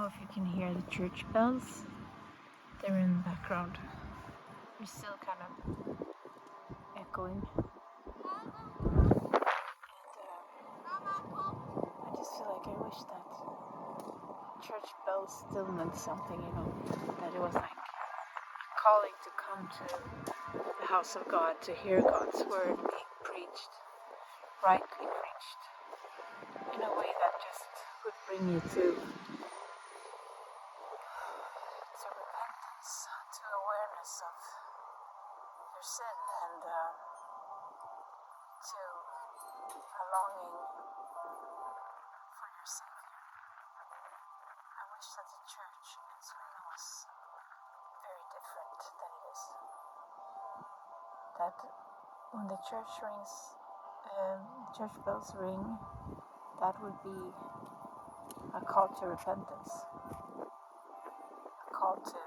know if you can hear the church bells. They're in the background. They're still kind of echoing. And I just feel like I wish that church bells still meant something, that it was like a calling to come to the house of God, to hear God's word being preached, rightly preached, in a way that just would bring you to repentance, to awareness of your sin, and to a longing for your Savior. I wish that the church in Sweden was very different than it is. That when the church rings, church bells ring, that would be a call to repentance, a call to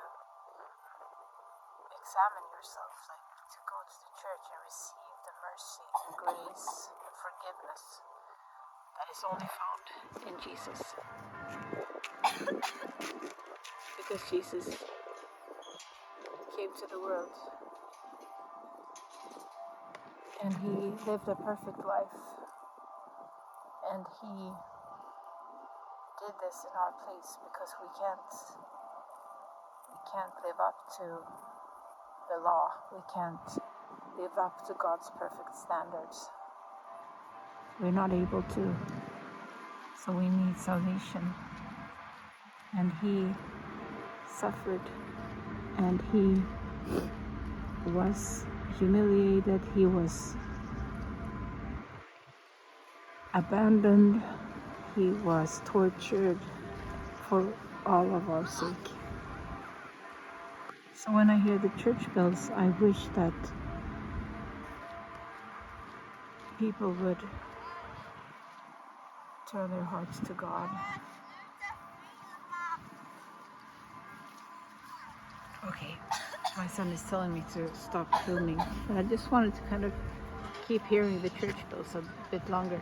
examine yourself, like to go to the church and receive the mercy and grace and forgiveness that is only found in Jesus. Because Jesus came to the world and he lived a perfect life, and he did this in our place because we can't live up to the law. We can't live up to God's perfect standards. We're not able to. So we need salvation. And he suffered, and he was humiliated, he was abandoned, he was tortured for all of our sake. So when I hear the church bells, I wish that people would turn their hearts to God. Okay, my son is telling me to stop filming, but I just wanted to kind of keep hearing the church bells a bit longer.